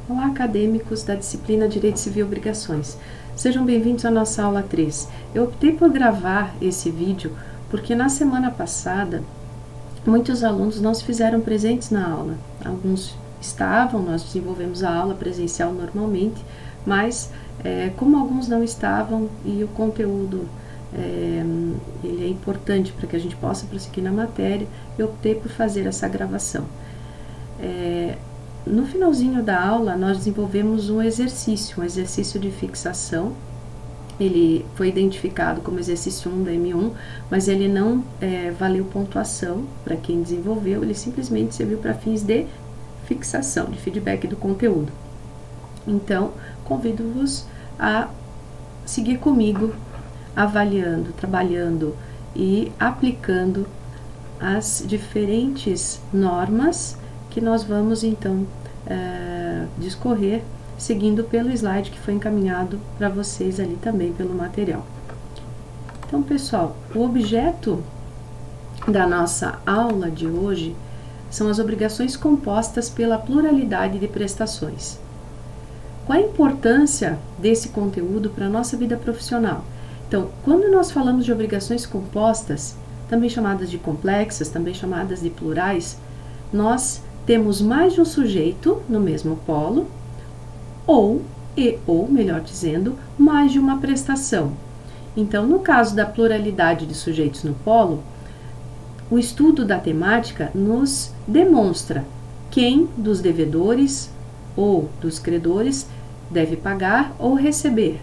Olá, acadêmicos da disciplina Direito Civil e Obrigações. Sejam bem-vindos à nossa aula 3. Eu optei por gravar esse vídeo porque na semana passada muitos alunos não se fizeram presentes na aula. Alguns estavam, nós desenvolvemos a aula presencial normalmente, mas como alguns não estavam e o conteúdo ele é importante para que a gente possa prosseguir na matéria, eu optei por fazer essa gravação. No finalzinho da aula, nós desenvolvemos um exercício de fixação. Ele foi identificado como exercício 1 da M1, mas ele não valeu pontuação para quem desenvolveu, ele simplesmente serviu para fins de fixação, de feedback do conteúdo. Então, convido-vos a seguir comigo, avaliando, trabalhando e aplicando as diferentes normas que nós vamos então discorrer seguindo pelo slide que foi encaminhado para vocês ali também pelo material. Então, pessoal, o objeto da nossa aula de hoje são as obrigações compostas pela pluralidade de prestações. Qual a importância desse conteúdo para a nossa vida profissional? Então, quando nós falamos de obrigações compostas, também chamadas de complexas, também chamadas de plurais, nós temos mais de um sujeito no mesmo polo, ou, melhor dizendo, mais de uma prestação. Então, no caso da pluralidade de sujeitos no polo, o estudo da temática nos demonstra quem dos devedores ou dos credores deve pagar ou receber.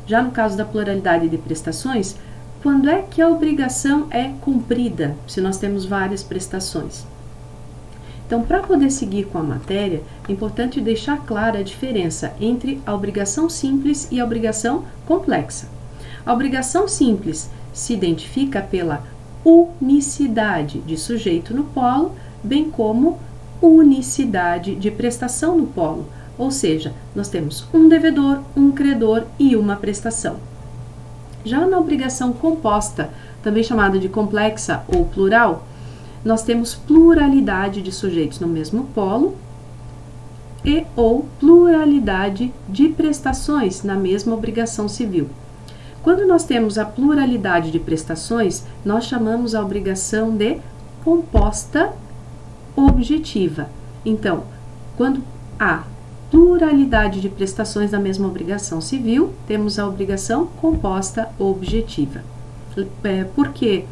Já no caso da pluralidade de prestações, quando é que a obrigação é cumprida, se nós temos várias prestações. Então, para poder seguir com a matéria, é importante deixar clara a diferença entre a obrigação simples e a obrigação complexa. A obrigação simples se identifica pela unicidade de sujeito no polo, bem como unicidade de prestação no polo, ou seja, nós temos um devedor, um credor e uma prestação. Já na obrigação composta, também chamada de complexa ou plural, nós temos pluralidade de sujeitos no mesmo polo e ou pluralidade de prestações na mesma obrigação civil. Quando nós temos a pluralidade de prestações, nós chamamos a obrigação de composta objetiva. Então, quando há pluralidade de prestações na mesma obrigação civil, temos a obrigação composta objetiva. Por que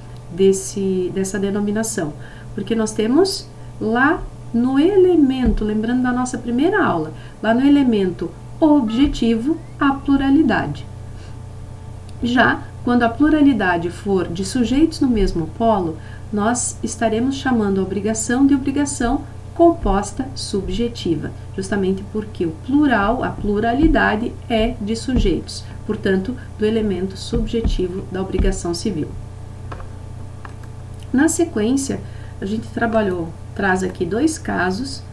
dessa denominação? Porque nós temos lá no elemento, lembrando da nossa primeira aula, lá no elemento objetivo, a pluralidade. Já quando a pluralidade for de sujeitos no mesmo polo, nós estaremos chamando a obrigação de obrigação composta subjetiva, justamente porque o plural, a pluralidade é de sujeitos, portanto, do elemento subjetivo da obrigação civil. Na sequência, a gente traz aqui dois casos,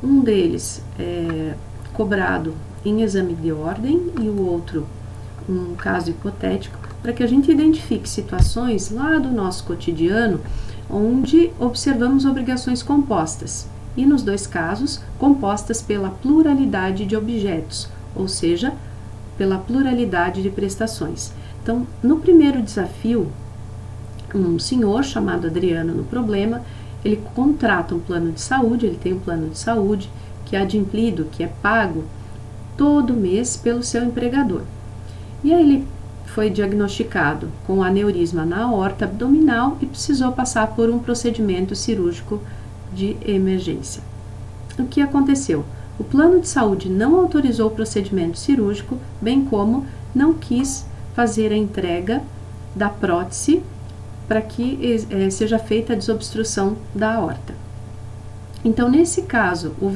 um deles é cobrado em exame de ordem e o outro um caso hipotético, para que a gente identifique situações lá do nosso cotidiano onde observamos obrigações compostas, e nos dois casos, compostas pela pluralidade de objetos, ou seja, pela pluralidade de prestações. Então, no primeiro desafio, um senhor chamado Adriano no problema, ele contrata um plano de saúde, ele tem um plano de saúde que é adimplido, que é pago todo mês pelo seu empregador. E aí ele foi diagnosticado com aneurisma na aorta abdominal e precisou passar por um procedimento cirúrgico de emergência. O que aconteceu? O plano de saúde não autorizou o procedimento cirúrgico, bem como não quis fazer a entrega da prótese para que seja feita a desobstrução da aorta. Então, nesse caso, o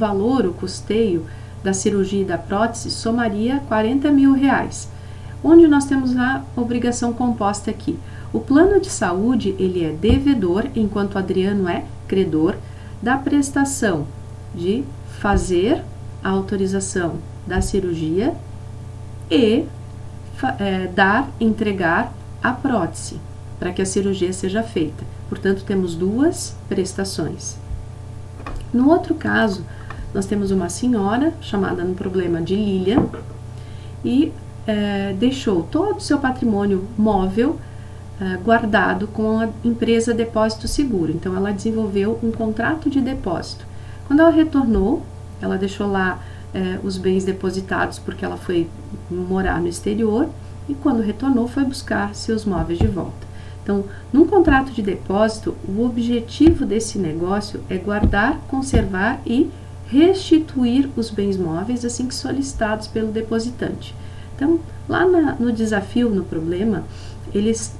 custeio da cirurgia e da prótese somaria R$40 mil. Onde nós temos a obrigação composta aqui. O plano de saúde, ele é devedor, enquanto o Adriano é credor, da prestação de fazer a autorização da cirurgia e entregar a prótese para que a cirurgia seja feita. Portanto, temos duas prestações. No outro caso, nós temos uma senhora chamada no problema de Lilian e deixou todo o seu patrimônio móvel guardado com a empresa Depósito Seguro. Então ela desenvolveu um contrato de depósito. Quando ela retornou, ela deixou lá os bens depositados porque ela foi morar no exterior e quando retornou foi buscar seus móveis de volta. Então, num contrato de depósito, o objetivo desse negócio é guardar, conservar e restituir os bens móveis assim que solicitados pelo depositante. Então, lá no desafio, no problema, eles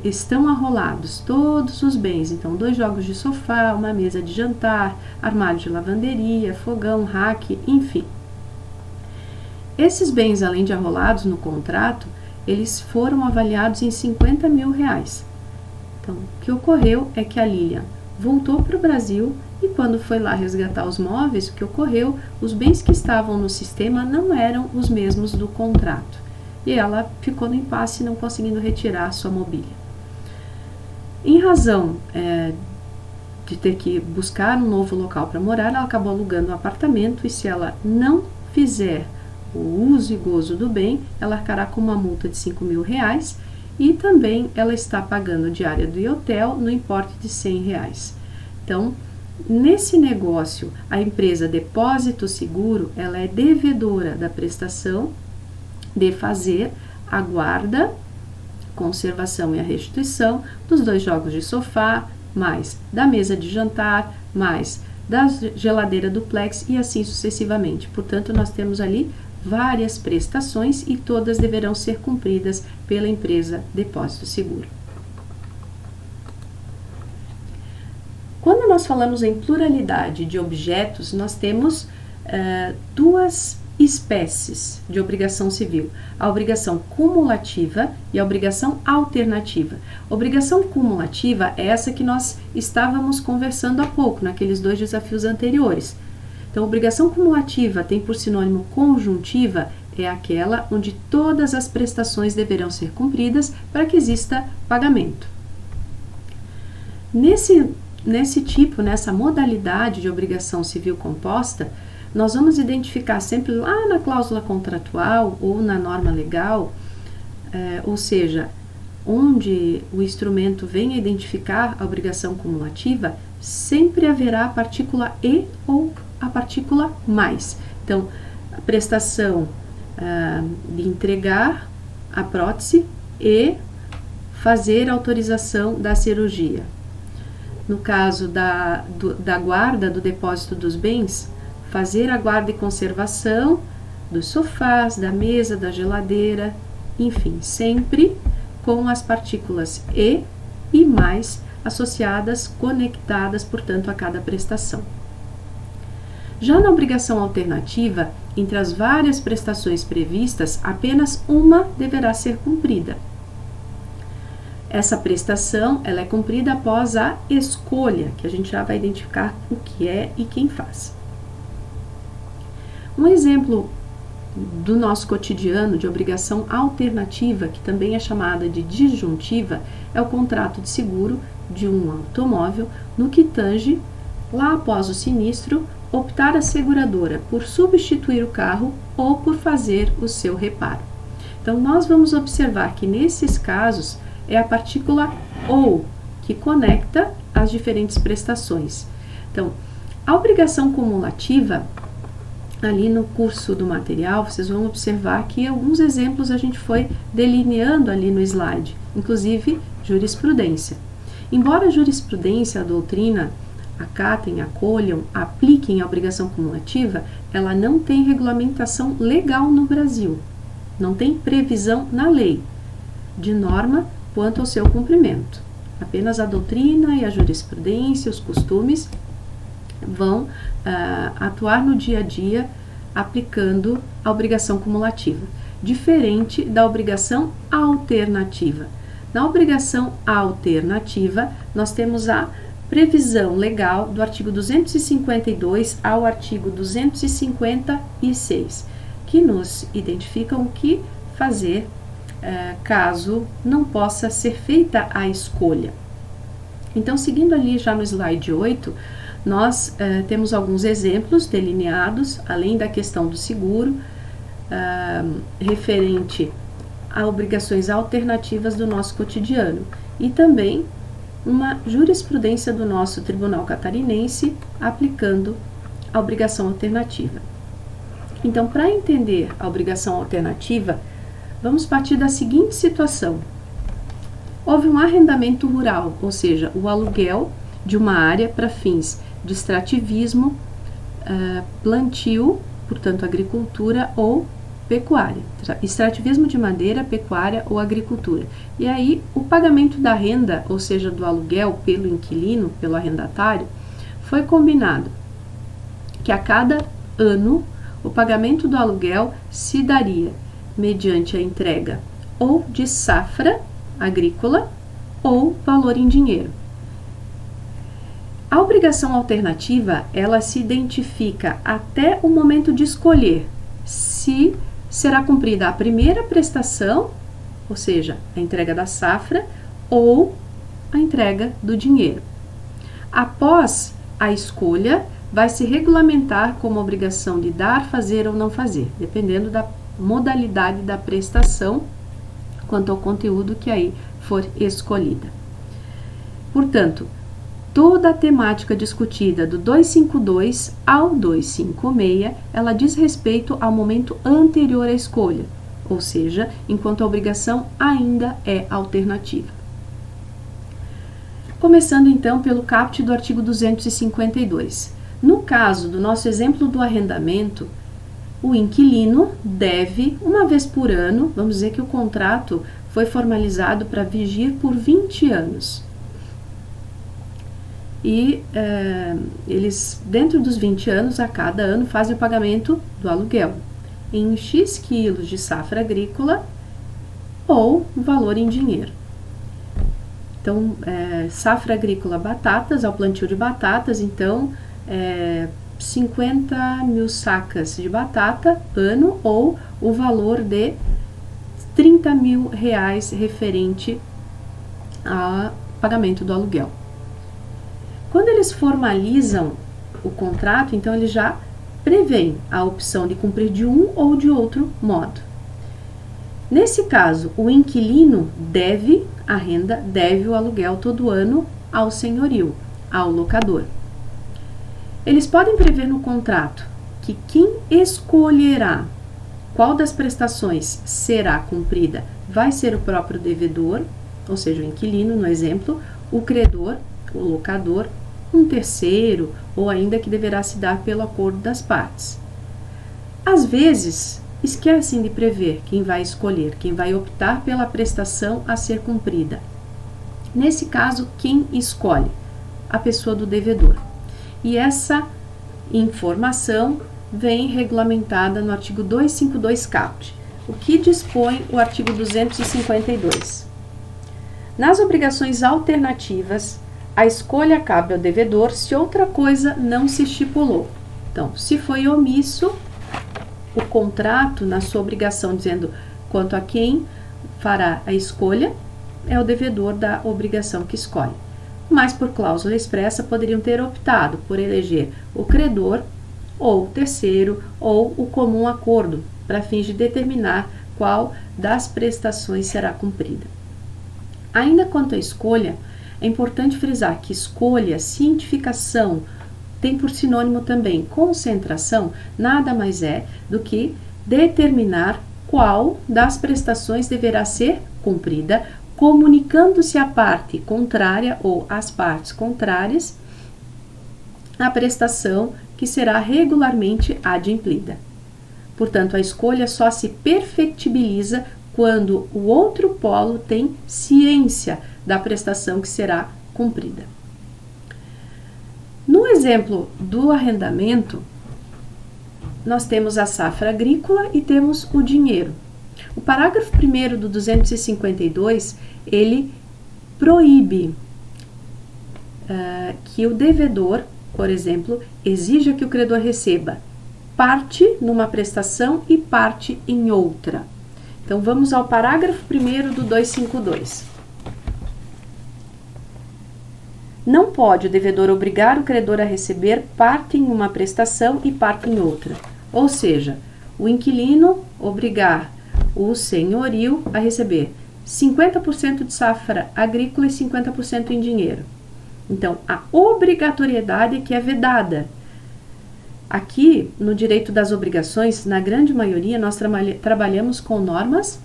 estão arrolados todos os bens. Então, 2 jogos de sofá, uma mesa de jantar, armário de lavanderia, fogão, rack, enfim. Esses bens, além de arrolados no contrato, eles foram avaliados em R$50 mil. Então, o que ocorreu é que a Lilian voltou para o Brasil e quando foi lá resgatar os móveis, o que ocorreu, os bens que estavam no sistema não eram os mesmos do contrato. E ela ficou no impasse, não conseguindo retirar sua mobília. Em razão de ter que buscar um novo local para morar, ela acabou alugando um apartamento e se ela não fizer o uso e gozo do bem, ela arcará com uma multa de R$5 mil e também ela está pagando diária do hotel no importe de R$100. Então, nesse negócio, a empresa Depósito Seguro, ela é devedora da prestação de fazer a guarda, conservação e a restituição dos 2 jogos de sofá, mais da mesa de jantar, mais da geladeira duplex e assim sucessivamente. Portanto, nós temos ali várias prestações e todas deverão ser cumpridas pela empresa Depósito Seguro. Quando nós falamos em pluralidade de objetos, nós temos 2 espécies de obrigação civil, a obrigação cumulativa e a obrigação alternativa. Obrigação cumulativa é essa que nós estávamos conversando há pouco, naqueles 2 desafios anteriores. Então, obrigação cumulativa tem por sinônimo conjuntiva, é aquela onde todas as prestações deverão ser cumpridas para que exista pagamento. Nesse tipo, nessa modalidade de obrigação civil composta, nós vamos identificar sempre lá na cláusula contratual ou na norma legal, ou seja, onde o instrumento vem a identificar a obrigação cumulativa, sempre haverá a partícula e ou a partícula mais. Então, a prestação de entregar a prótese e fazer a autorização da cirurgia. No caso da guarda, do depósito dos bens, fazer a guarda e conservação dos sofás, da mesa, da geladeira, enfim, sempre com as partículas e mais associadas, conectadas, portanto, a cada prestação. Já na obrigação alternativa, entre as várias prestações previstas, apenas uma deverá ser cumprida. Essa prestação ela é cumprida após a escolha, que a gente já vai identificar o que é e quem faz. Um exemplo do nosso cotidiano de obrigação alternativa, que também é chamada de disjuntiva, é o contrato de seguro de um automóvel, no que tange, lá após o sinistro, optar a seguradora por substituir o carro ou por fazer o seu reparo. Então, nós vamos observar que nesses casos é a partícula ou que conecta as diferentes prestações. Então, a obrigação cumulativa, ali no curso do material, vocês vão observar que alguns exemplos a gente foi delineando ali no slide, inclusive jurisprudência. Embora a jurisprudência, a doutrina, acatem, acolham, apliquem a obrigação cumulativa, ela não tem regulamentação legal no Brasil, não tem previsão na lei de norma quanto ao seu cumprimento. Apenas a doutrina e a jurisprudência, os costumes, vão atuar no dia a dia aplicando a obrigação cumulativa, diferente da obrigação alternativa. Na obrigação alternativa, nós temos a previsão legal do artigo 252 ao artigo 256, que nos identificam o que fazer caso não possa ser feita a escolha. Então, seguindo ali já no slide 8, nós temos alguns exemplos delineados, além da questão do seguro, referente a obrigações alternativas do nosso cotidiano, e também uma jurisprudência do nosso Tribunal Catarinense aplicando a obrigação alternativa. Então, para entender a obrigação alternativa, vamos partir da seguinte situação. Houve um arrendamento rural, ou seja, o aluguel de uma área para fins de extrativismo, plantio, portanto agricultura ou pecuária. Extrativismo de madeira, pecuária ou agricultura. E aí o pagamento da renda, ou seja, do aluguel pelo inquilino, pelo arrendatário, foi combinado que a cada ano o pagamento do aluguel se daria mediante a entrega ou de safra agrícola ou valor em dinheiro. A obrigação alternativa, ela se identifica até o momento de escolher se será cumprida a primeira prestação, ou seja, a entrega da safra, ou a entrega do dinheiro. Após a escolha, vai se regulamentar como obrigação de dar, fazer ou não fazer, dependendo da modalidade da prestação, quanto ao conteúdo que aí for escolhida. Portanto, toda a temática discutida do 252 ao 256, ela diz respeito ao momento anterior à escolha, ou seja, enquanto a obrigação ainda é alternativa. Começando então pelo caput do artigo 252. No caso do nosso exemplo do arrendamento, o inquilino deve, uma vez por ano, vamos dizer que o contrato foi formalizado para vigir por 20 anos. E eles, dentro dos 20 anos, a cada ano, fazem o pagamento do aluguel em X quilos de safra agrícola ou valor em dinheiro. Então, safra agrícola batatas, ao plantio de batatas, então, 50 mil sacas de batata ano ou o valor de 30 mil reais referente ao pagamento do aluguel. Quando eles formalizam o contrato, então eles já prevêem a opção de cumprir de um ou de outro modo. Nesse caso, o inquilino deve a renda, deve o aluguel todo ano ao senhorio, ao locador. Eles podem prever no contrato que quem escolherá qual das prestações será cumprida vai ser o próprio devedor, ou seja, o inquilino, no exemplo, o credor, o locador, um terceiro, ou ainda que deverá se dar pelo acordo das partes. Às vezes, esquecem de prever quem vai escolher, quem vai optar pela prestação a ser cumprida. Nesse caso, quem escolhe? A pessoa do devedor. E essa informação vem regulamentada no artigo 252 caput. O que dispõe o artigo 252? Nas obrigações alternativas, a escolha cabe ao devedor se outra coisa não se estipulou. Então, se foi omisso o contrato na sua obrigação dizendo quanto a quem fará a escolha, é o devedor da obrigação que escolhe. Mas por cláusula expressa poderiam ter optado por eleger o credor ou o terceiro ou o comum acordo para fins de determinar qual das prestações será cumprida. Ainda quanto à escolha, é importante frisar que escolha, cientificação, tem por sinônimo também concentração, nada mais é do que determinar qual das prestações deverá ser cumprida, comunicando-se à parte contrária ou às partes contrárias a prestação que será regularmente adimplida. Portanto, a escolha só se perfectibiliza quando o outro polo tem ciência da prestação que será cumprida. No exemplo do arrendamento, nós temos a safra agrícola e temos o dinheiro. O parágrafo 1º do 252, ele proíbe que o devedor, por exemplo, exija que o credor receba parte numa prestação e parte em outra. Então, vamos ao parágrafo 1º do 252. Não pode o devedor obrigar o credor a receber parte em uma prestação e parte em outra. Ou seja, o inquilino obrigar o senhorio a receber 50% de safra agrícola e 50% em dinheiro. Então, a obrigatoriedade é que é vedada. Aqui, no direito das obrigações, na grande maioria, nós trabalhamos com normas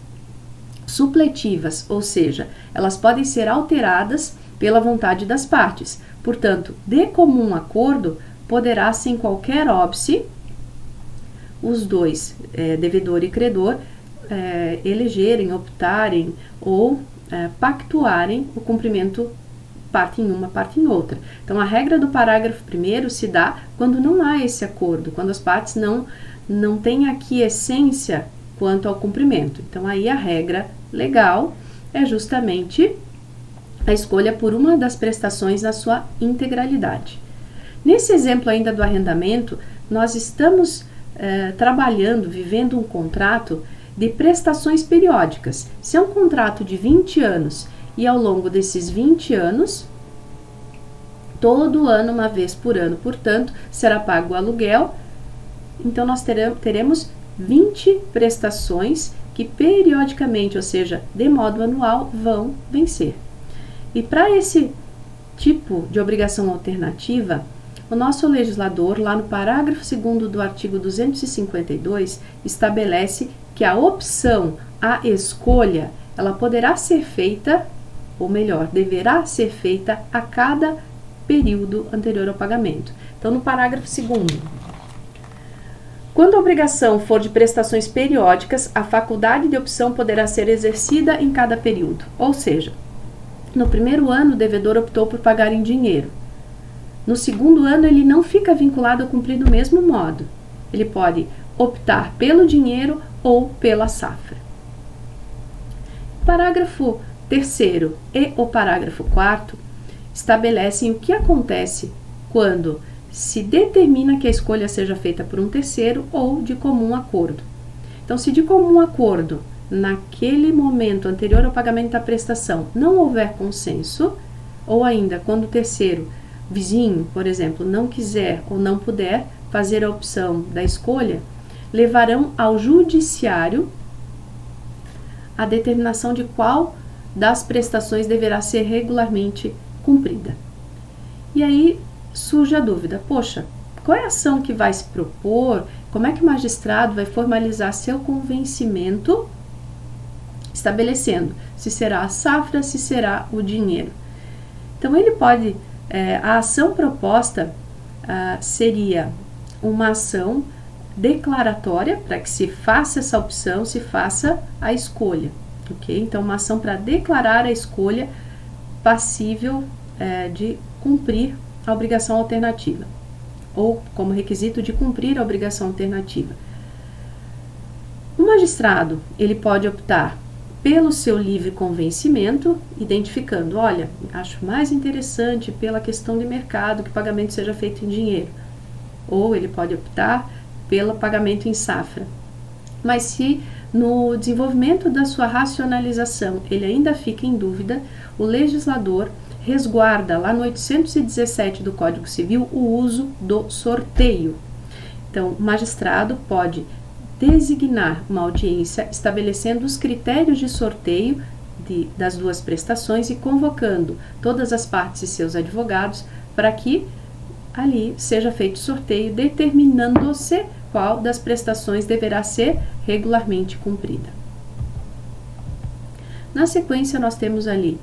supletivas, ou seja, elas podem ser alteradas pela vontade das partes. Portanto, de comum acordo, poderá, sem qualquer óbice, os dois, devedor e credor, elegerem, optarem ou pactuarem o cumprimento parte em uma, parte em outra. Então, a regra do parágrafo 1º se dá quando não há esse acordo, quando as partes não têm aquiescência quanto ao cumprimento. Então, aí a regra legal é justamente a escolha por uma das prestações na sua integralidade. Nesse exemplo ainda do arrendamento, nós estamos trabalhando, vivendo um contrato de prestações periódicas. Se é um contrato de 20 anos e ao longo desses 20 anos, todo ano, uma vez por ano, portanto, será pago o aluguel, então nós teremos 20 prestações que periodicamente, ou seja, de modo anual, vão vencer. E para esse tipo de obrigação alternativa, o nosso legislador, lá no parágrafo 2º do artigo 252, estabelece que a opção, a escolha, ela poderá ser feita, ou melhor, deverá ser feita a cada período anterior ao pagamento. Então, no parágrafo 2º, quando a obrigação for de prestações periódicas, a faculdade de opção poderá ser exercida em cada período. Ou seja, no primeiro ano, o devedor optou por pagar em dinheiro. No segundo ano, ele não fica vinculado a cumprir do mesmo modo. Ele pode optar pelo dinheiro ou pela safra. Parágrafo 3º e o parágrafo 4º estabelecem o que acontece quando se determina que a escolha seja feita por um terceiro ou de comum acordo. Então, se de comum acordo, naquele momento anterior ao pagamento da prestação, não houver consenso, ou ainda quando o terceiro vizinho, por exemplo, não quiser ou não puder fazer a opção da escolha, levarão ao judiciário a determinação de qual das prestações deverá ser regularmente cumprida. E aí surge a dúvida, poxa, qual é a ação que vai se propor? Como é que o magistrado vai formalizar seu convencimento, estabelecendo se será a safra, se será o dinheiro? Então, ele pode, a ação proposta seria uma ação declaratória, para que se faça essa opção, se faça a escolha, ok? Então, uma ação para declarar a escolha passível de cumprir a obrigação alternativa, ou como requisito de cumprir a obrigação alternativa. O magistrado, ele pode optar pelo seu livre convencimento, identificando, olha, acho mais interessante pela questão de mercado que o pagamento seja feito em dinheiro, ou ele pode optar pelo pagamento em safra. Mas se no desenvolvimento da sua racionalização ele ainda fica em dúvida, o legislador resguarda lá no 817 do Código Civil o uso do sorteio. Então, o magistrado pode designar uma audiência estabelecendo os critérios de sorteio das duas prestações e convocando todas as partes e seus advogados para que ali seja feito sorteio, determinando-se qual das prestações deverá ser regularmente cumprida. Na sequência, nós temos ali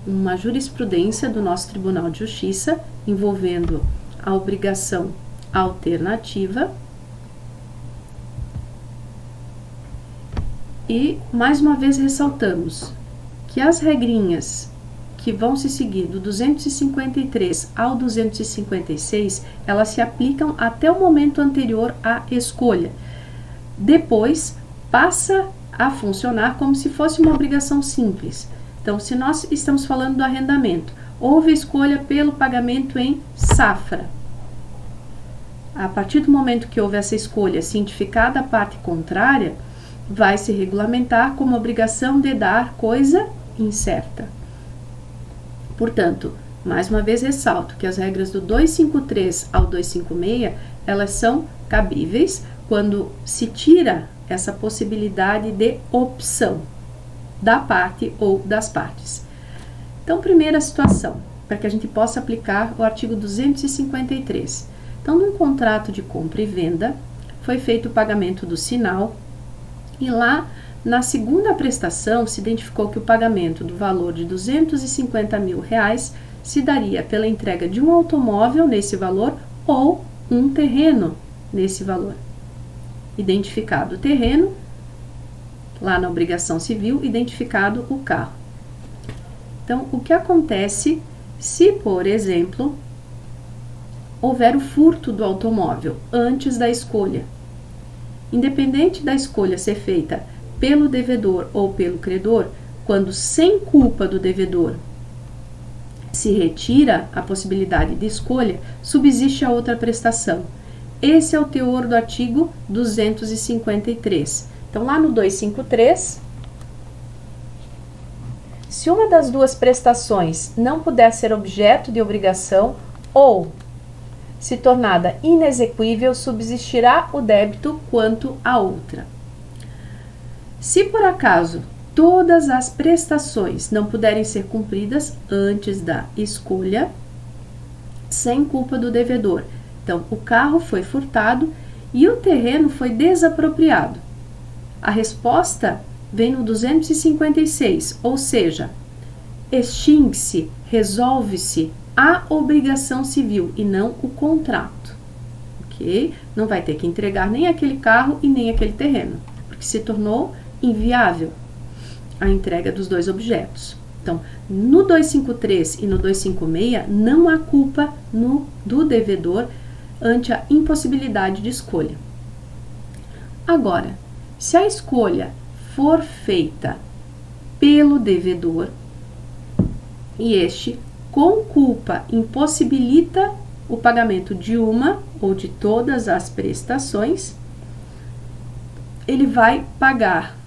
uma jurisprudência do nosso Tribunal de Justiça envolvendo a obrigação alternativa e, mais uma vez, ressaltamos que as regrinhas que vão se seguir do 253 ao 256, elas se aplicam até o momento anterior à escolha. Depois, passa a funcionar como se fosse uma obrigação simples. Então, se nós estamos falando do arrendamento, houve escolha pelo pagamento em safra. A partir do momento que houve essa escolha cientificada a parte contrária, vai se regulamentar como obrigação de dar coisa incerta. Portanto, Mais uma vez ressalto que as regras do 253 ao 256, elas são cabíveis quando se tira essa possibilidade de opção da parte ou das partes. Então, primeira situação, para que a gente possa aplicar o artigo 253. Então, num contrato de compra e venda, foi feito o pagamento do sinal e lá na segunda prestação se identificou que o pagamento do valor de R$250 mil se daria pela entrega de um automóvel nesse valor ou um terreno nesse valor. Identificado o terreno, lá na obrigação civil, identificado o carro. Então, o que acontece se, por exemplo, houver o furto do automóvel antes da escolha? Independente da escolha ser feita pelo devedor ou pelo credor, quando sem culpa do devedor se retira a possibilidade de escolha, subsiste a outra prestação. Esse é o teor do artigo 253. Então, lá no 253, se uma das duas prestações não puder ser objeto de obrigação ou se tornada inexequível, subsistirá o débito quanto à outra. Se por acaso todas as prestações não puderem ser cumpridas antes da escolha, sem culpa do devedor, então o carro foi furtado e o terreno foi desapropriado. A resposta vem no 256, ou seja, extingue-se, resolve-se a obrigação civil e não o contrato, ok? Não vai ter que entregar nem aquele carro e nem aquele terreno, porque se tornou inviável a entrega dos dois objetos. Então, no 253 e no 256, não há culpa do devedor ante a impossibilidade de escolha. Agora, se a escolha for feita pelo devedor e este, com culpa, impossibilita o pagamento de uma ou de todas as prestações, ele vai pagar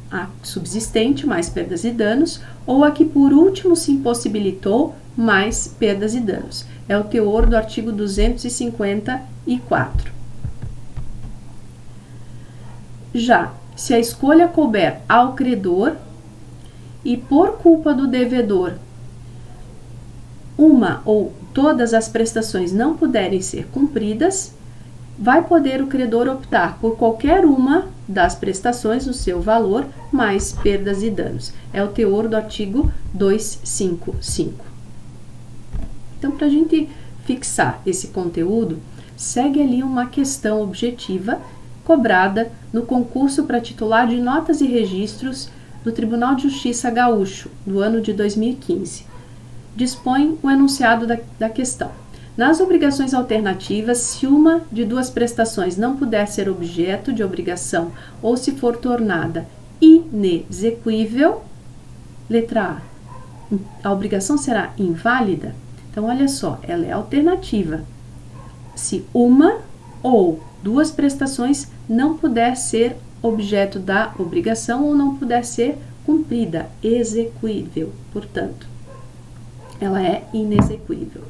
a subsistente mais perdas e danos ou a que por último se impossibilitou mais perdas e danos. É o teor do artigo 254. Já se a escolha couber ao credor e por culpa do devedor uma ou todas as prestações não puderem ser cumpridas, vai poder o credor optar por qualquer uma das prestações no seu valor, mais perdas e danos. É o teor do artigo 255. Então, para a gente fixar esse conteúdo, segue ali uma questão objetiva cobrada no concurso para titular de notas e registros do Tribunal de Justiça Gaúcho, do ano de 2015. Dispõe o enunciado da questão. Nas obrigações alternativas, se uma de duas prestações não puder ser objeto de obrigação ou se for tornada inexequível, letra A, a obrigação será inválida. Então, olha só, ela é alternativa. Se uma ou duas prestações não puder ser objeto da obrigação ou não puder ser cumprida, exequível, portanto, ela é inexequível.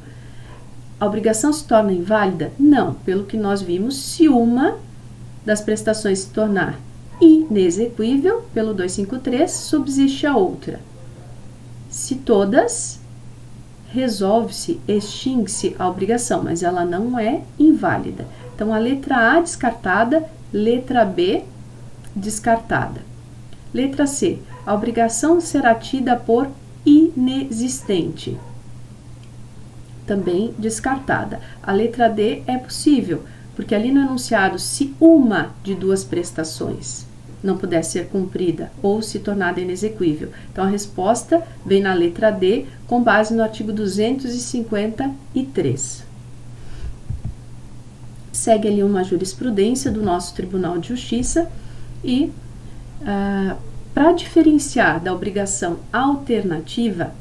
A obrigação se torna inválida? Não, pelo que nós vimos, se uma das prestações se tornar inexequível, pelo 253, subsiste a outra. Se todas, resolve-se, extingue-se a obrigação, mas ela não é inválida. Então, a letra A descartada, letra B descartada. Letra C, a obrigação será tida por inexistente. Também descartada. A letra D é possível, porque ali no enunciado, se uma de duas prestações não puder ser cumprida ou se tornada inexequível. Então, a resposta vem na letra D, com base no artigo 253. Segue ali uma jurisprudência do nosso Tribunal de Justiça e, para diferenciar da obrigação alternativa,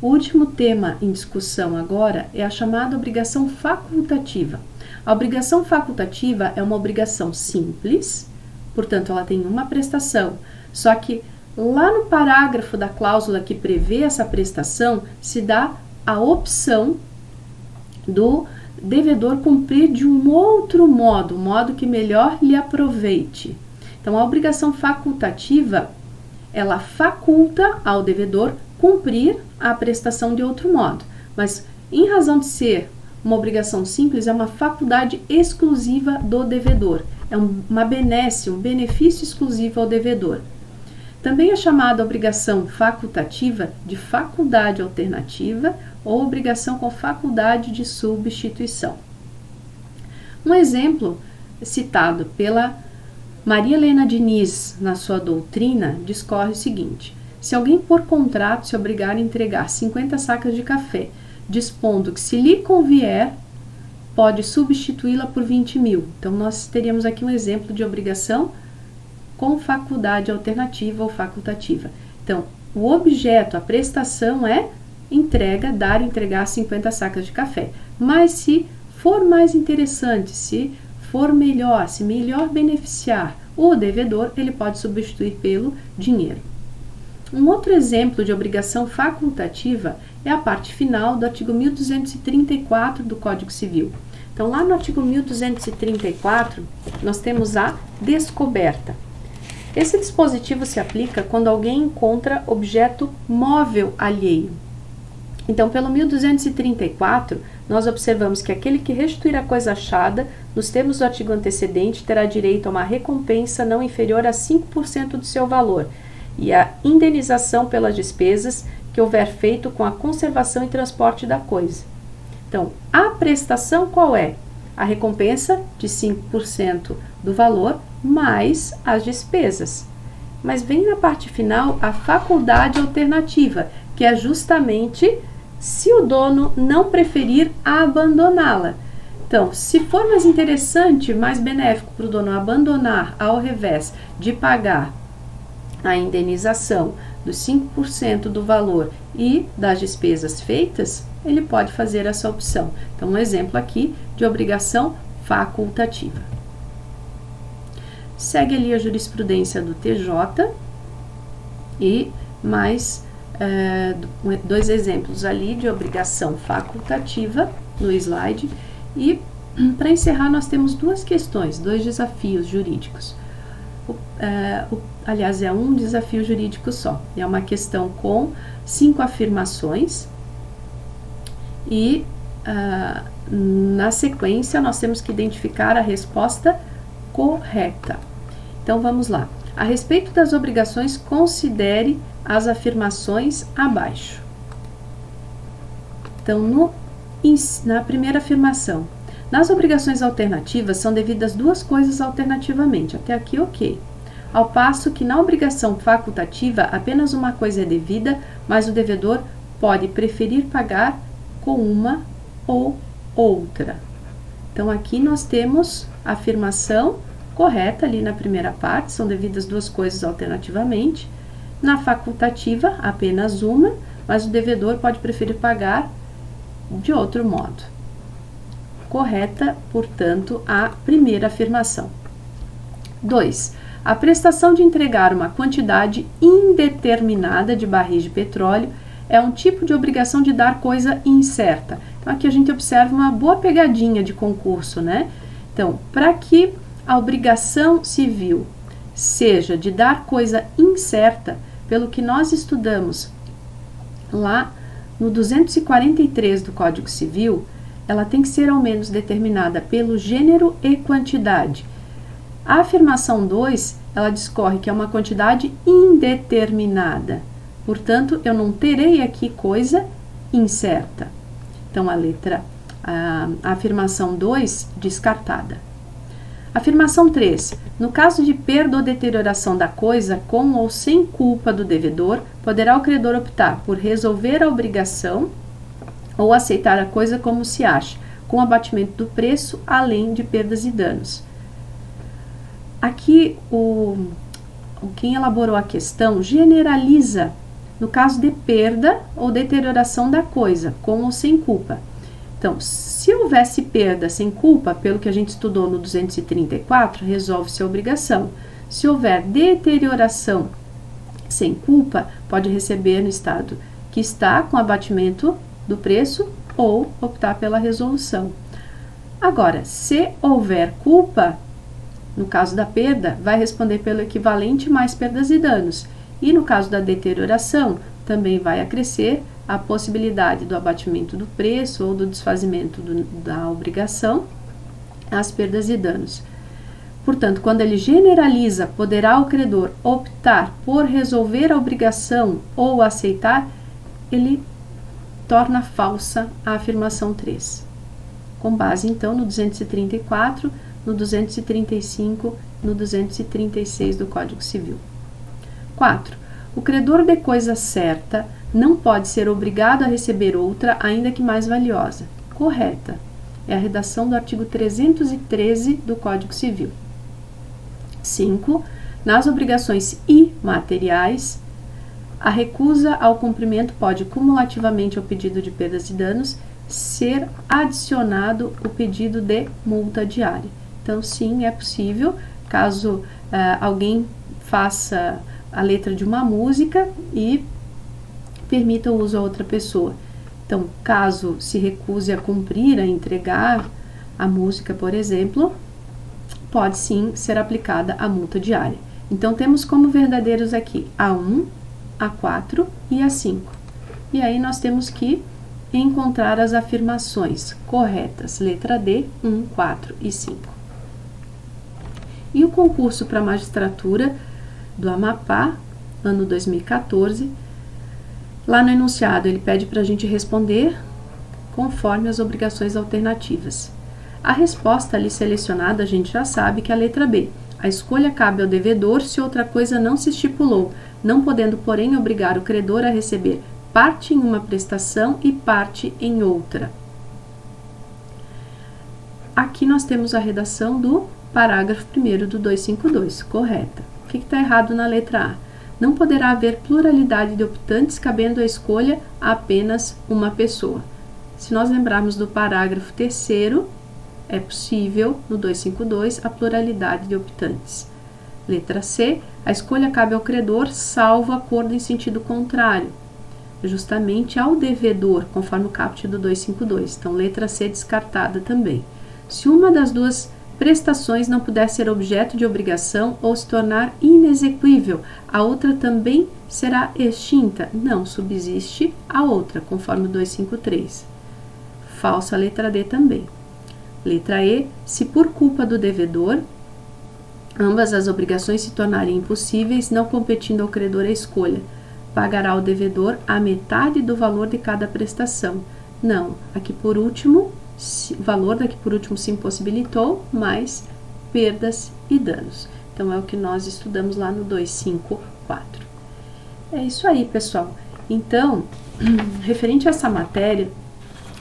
o último tema em discussão agora é a chamada obrigação facultativa. A obrigação facultativa é uma obrigação simples, portanto, ela tem uma prestação, só que lá no parágrafo da cláusula que prevê essa prestação, se dá a opção do devedor cumprir de um outro modo, um modo que melhor lhe aproveite. Então, a obrigação facultativa, ela faculta ao devedor cumprir a prestação de outro modo, mas em razão de ser uma obrigação simples, é uma faculdade exclusiva do devedor, é uma benesse, um benefício exclusivo ao devedor. Também é chamada obrigação facultativa de faculdade alternativa ou obrigação com faculdade de substituição. Um exemplo citado pela Maria Helena Diniz na sua doutrina discorre o seguinte: se alguém por contrato se obrigar a entregar 50 sacas de café, dispondo que se lhe convier, pode substituí-la por 20 mil. Então, nós teríamos aqui um exemplo de obrigação com faculdade alternativa ou facultativa. Então, o objeto, a prestação é entregar 50 sacas de café. Mas se for mais interessante, se for melhor, se melhor beneficiar o devedor, ele pode substituir pelo dinheiro. Um outro exemplo de obrigação facultativa é a parte final do artigo 1234 do Código Civil. Então, lá no artigo 1234, nós temos a descoberta. Esse dispositivo se aplica quando alguém encontra objeto móvel alheio. Então, pelo 1234, nós observamos que aquele que restituir a coisa achada, nos termos do artigo antecedente, terá direito a uma recompensa não inferior a 5% do seu valor e a indenização pelas despesas que houver feito com a conservação e transporte da coisa. Então, a prestação qual é? A recompensa de 5% do valor mais as despesas. Mas vem na parte final a faculdade alternativa, que é justamente se o dono não preferir abandoná-la. Então, se for mais interessante, mais benéfico para o dono abandonar ao revés de pagar a indenização dos 5% do valor e das despesas feitas, ele pode fazer essa opção. Então, um exemplo aqui de obrigação facultativa. Segue ali a jurisprudência do TJ e mais dois exemplos ali de obrigação facultativa no slide. E para encerrar, nós temos duas questões, dois desafios jurídicos. Aliás, é um desafio jurídico só. É uma questão com 5 afirmações e na sequência nós temos que identificar a resposta correta. Então vamos lá. A respeito das obrigações, considere as afirmações abaixo. Então, na primeira afirmação, nas obrigações alternativas são devidas duas coisas alternativamente. Até aqui, ok. Ao passo que na obrigação facultativa apenas uma coisa é devida, mas o devedor pode preferir pagar com uma ou outra. Então, aqui nós temos a afirmação correta ali na primeira parte, são devidas duas coisas alternativamente. Na facultativa, apenas uma, mas o devedor pode preferir pagar de outro modo. Correta, portanto, a primeira afirmação. 2. A prestação de entregar uma quantidade indeterminada de barris de petróleo é um tipo de obrigação de dar coisa incerta. Então, aqui a gente observa uma boa pegadinha de concurso, né? Então, para que a obrigação civil seja de dar coisa incerta, pelo que nós estudamos lá no 243 do Código Civil, ela tem que ser ao menos determinada pelo gênero e quantidade. A afirmação 2, ela discorre que é uma quantidade indeterminada. Portanto, eu não terei aqui coisa incerta. Então, a afirmação 2, descartada. Afirmação 3. No caso de perda ou deterioração da coisa, com ou sem culpa do devedor, poderá o credor optar por resolver a obrigação ou aceitar a coisa como se acha, com abatimento do preço, além de perdas e danos. Aqui, quem elaborou a questão generaliza no caso de perda ou deterioração da coisa, com ou sem culpa. Então, se houvesse perda sem culpa, pelo que a gente estudou no 234, resolve-se a obrigação. Se houver deterioração sem culpa, pode receber no estado que está com abatimento do preço ou optar pela resolução. Agora, se houver culpa, no caso da perda, vai responder pelo equivalente mais perdas e danos. E no caso da deterioração, também vai acrescer a possibilidade do abatimento do preço ou do desfazimento da obrigação, as perdas e danos. Portanto, quando ele generaliza, poderá o credor optar por resolver a obrigação ou aceitar, ele torna falsa a afirmação 3. Com base, então, no 234, no 235, no 236 do Código Civil. 4. O credor de coisa certa não pode ser obrigado a receber outra, ainda que mais valiosa. Correta. É a redação do artigo 313 do Código Civil. 5. Nas obrigações imateriais, a recusa ao cumprimento pode, cumulativamente ao pedido de perdas e danos, ser adicionado o pedido de multa diária. Então, sim, é possível, caso alguém faça a letra de uma música e permita o uso a outra pessoa. Então, caso se recuse a cumprir, a entregar a música, por exemplo, pode sim ser aplicada a multa diária. Então, temos como verdadeiros aqui A1, A4 e A5. E aí nós temos que encontrar as afirmações corretas, letra D, 1, 4 e 5. E o concurso para a magistratura do Amapá, ano 2014, lá no enunciado ele pede para a gente responder conforme as obrigações alternativas. A resposta ali selecionada a gente já sabe que é a letra B. A escolha cabe ao devedor se outra coisa não se estipulou, não podendo, porém, obrigar o credor a receber parte em uma prestação e parte em outra. Aqui nós temos a redação do parágrafo 1º do 252, correta. O que está errado na letra A? Não poderá haver pluralidade de optantes, cabendo a escolha a apenas uma pessoa. Se nós lembrarmos do parágrafo 3º, é possível, no 252, a pluralidade de optantes. Letra C, a escolha cabe ao credor, salvo acordo em sentido contrário, justamente ao devedor, conforme o caput do 252. Então, letra C descartada também. Se uma das duas prestações não puder ser objeto de obrigação ou se tornar inexequível, a outra também será extinta. Não subsiste a outra, conforme o 253. Falsa letra D também. Letra E, se por culpa do devedor, ambas as obrigações se tornarem impossíveis, não competindo ao credor a escolha, pagará o devedor a metade do valor de cada prestação. Não, aqui por último, o valor daqui por último se impossibilitou, mais perdas e danos. Então, é o que nós estudamos lá no 254. É isso aí, pessoal. Então, referente a essa matéria,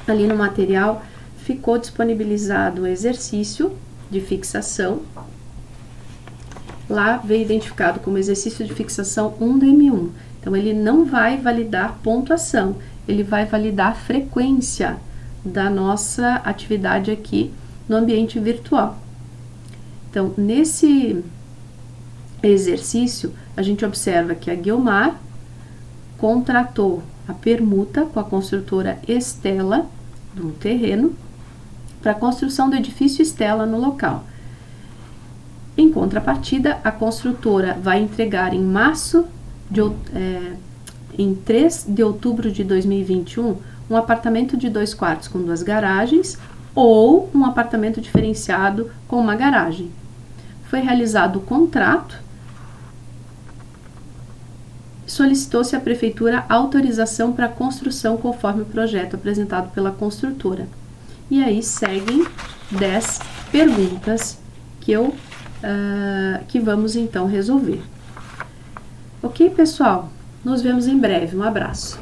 ali no material, ficou disponibilizado o exercício de fixação. Lá veio identificado como exercício de fixação 1 do M1. Então, ele não vai validar pontuação, ele vai validar a frequência da nossa atividade aqui no ambiente virtual. Então, nesse exercício, a gente observa que a Guiomar contratou a permuta com a construtora Estela do terreno para a construção do edifício Estela no local. Em contrapartida, a construtora vai entregar em 3 de outubro de 2021 um apartamento de 2 quartos com 2 garagens ou um apartamento diferenciado com uma garagem. Foi realizado o contrato, solicitou-se à prefeitura autorização para a construção conforme o projeto apresentado pela construtora. E aí seguem 10 perguntas que vamos então resolver. Ok, pessoal? Nos vemos em breve. Um abraço.